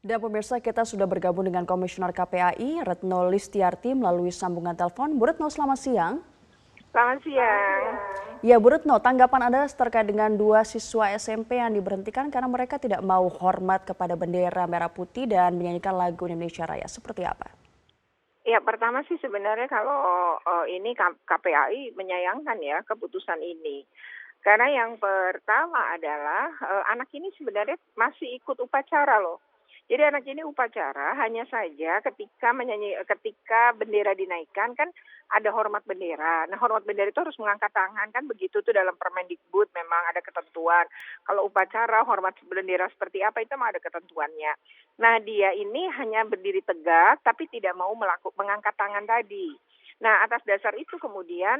Dan pemirsa, kita sudah bergabung dengan Komisioner KPAI Retno Listiarti melalui sambungan telepon. Bu Retno, selamat siang. Selamat siang. Ya, Bu Retno, tanggapan Anda terkait dengan dua siswa SMP yang diberhentikan karena mereka tidak mau hormat kepada bendera merah putih dan menyanyikan lagu Indonesia Raya. Seperti apa? Ya, pertama sih sebenarnya kalau ini KPAI menyayangkan ya keputusan ini. Karena yang pertama adalah anak ini sebenarnya masih ikut upacara loh. Jadi anak ini upacara hanya saja ketika bendera dinaikkan kan ada hormat bendera. Nah, hormat bendera itu harus mengangkat tangan kan begitu tuh dalam Permendikbud memang ada ketentuan. Kalau upacara hormat bendera seperti apa itu memang ada ketentuannya. Nah, dia ini hanya berdiri tegak tapi tidak mau mengangkat tangan tadi. Nah, atas dasar itu kemudian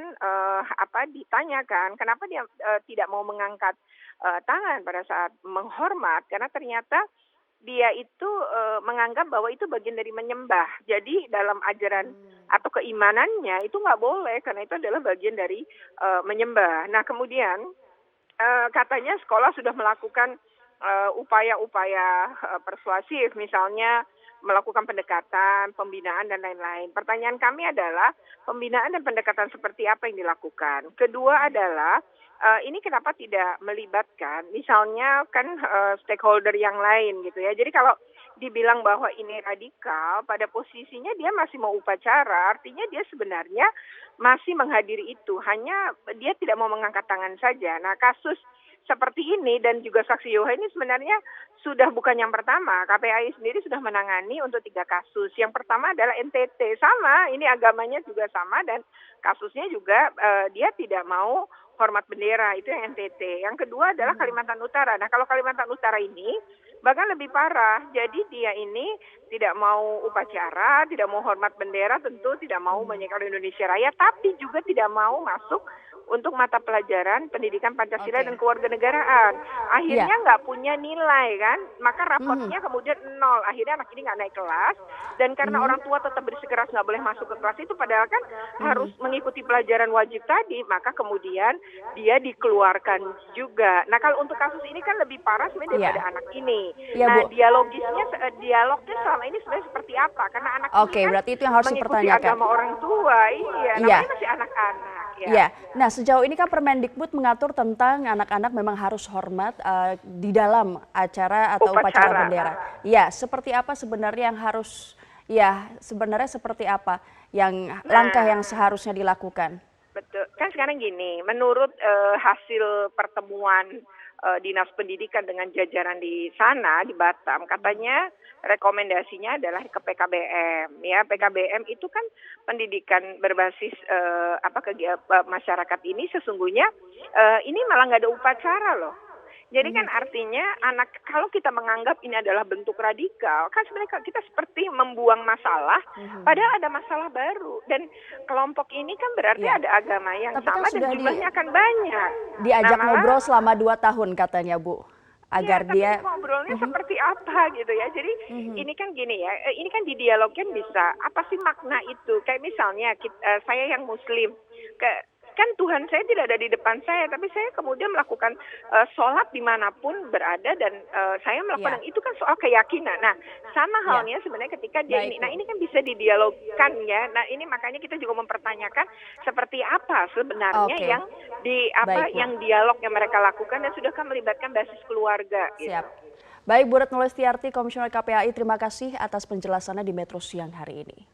ditanyakan kenapa dia tidak mau mengangkat tangan pada saat menghormat, karena ternyata dia itu menganggap bahwa itu bagian dari menyembah. Jadi dalam ajaran atau keimanannya itu nggak boleh karena itu adalah bagian dari menyembah. Nah, kemudian katanya sekolah sudah melakukan upaya-upaya persuasif, misalnya melakukan pendekatan, pembinaan, dan lain-lain. Pertanyaan kami adalah pembinaan dan pendekatan seperti apa yang dilakukan. Kedua adalah ini kenapa tidak melibatkan misalnya kan stakeholder yang lain gitu ya. Jadi kalau dibilang bahwa ini radikal, pada posisinya dia masih mau upacara, artinya dia sebenarnya masih menghadiri itu, hanya dia tidak mau mengangkat tangan saja. Nah, kasus seperti ini dan juga saksi Yoha ini sebenarnya sudah bukan yang pertama. KPAI sendiri sudah menangani untuk 3 kasus. Yang pertama adalah NTT, sama, ini agamanya juga sama dan kasusnya juga dia tidak mau hormat bendera, itu yang NTT. Yang kedua adalah Kalimantan Utara. Nah, kalau Kalimantan Utara ini bahkan lebih parah. Jadi dia ini tidak mau upacara, tidak mau hormat bendera, tentu tidak mau menyanyikan Indonesia Raya, tapi juga tidak mau masuk untuk mata pelajaran pendidikan Pancasila dan kewarganegaraan. Akhirnya nggak punya nilai kan, maka rapotnya kemudian 0. Akhirnya anak ini nggak naik kelas, dan karena orang tua tetap bersikeras nggak boleh masuk ke kelas itu, padahal kan harus mengikuti pelajaran wajib tadi, maka kemudian dia dikeluarkan juga. Nah, kalau untuk kasus ini kan lebih parah sebenarnya daripada anak ini. Ya, nah, Bu. dialognya selama ini sebenarnya seperti apa? Karena anak ini kan Berarti itu yang harus mengikuti dipertanyakan. agama orang tua, namanya masih anak-anak. Ya, nah sejauh ini kan Permendikbud mengatur tentang anak-anak memang harus hormat di dalam acara atau upacara bendera. Ya, seperti apa sebenarnya yang harus, sebenarnya seperti apa yang langkah yang seharusnya dilakukan? Betul, kan sekarang gini, menurut hasil pertemuan Dinas Pendidikan dengan jajaran di sana, di Batam, katanya rekomendasinya adalah ke PKBM. Ya, PKBM itu kan pendidikan berbasis masyarakat ini sesungguhnya ini malah nggak ada upacara loh. Jadi kan artinya kalau kita menganggap ini adalah bentuk radikal, kan sebenarnya kita seperti membuang masalah, padahal ada masalah baru. Dan kelompok ini kan berarti ada agama yang sama dan jumlahnya akan banyak. Diajak ngobrol selama 2 tahun katanya, Bu. Agar dia ngobrolnya seperti apa gitu ya. Jadi ini kan gini ya, ini kan di dialogkan bisa, apa sih makna itu? Kayak misalnya saya yang muslim, kan Tuhan saya tidak ada di depan saya, tapi saya kemudian melakukan sholat dimanapun berada dan saya melakukan itu kan soal keyakinan. Nah, sama halnya sebenarnya ketika dia ini, nah ini kan bisa didialogkan ya. Nah, ini makanya kita juga mempertanyakan seperti apa sebenarnya yang yang dialog yang mereka lakukan dan sudahkah melibatkan basis keluarga. Siap. Baik, Bu Retno Listiarti, Komisioner KPAI, terima kasih atas penjelasannya di Metro Siang hari ini.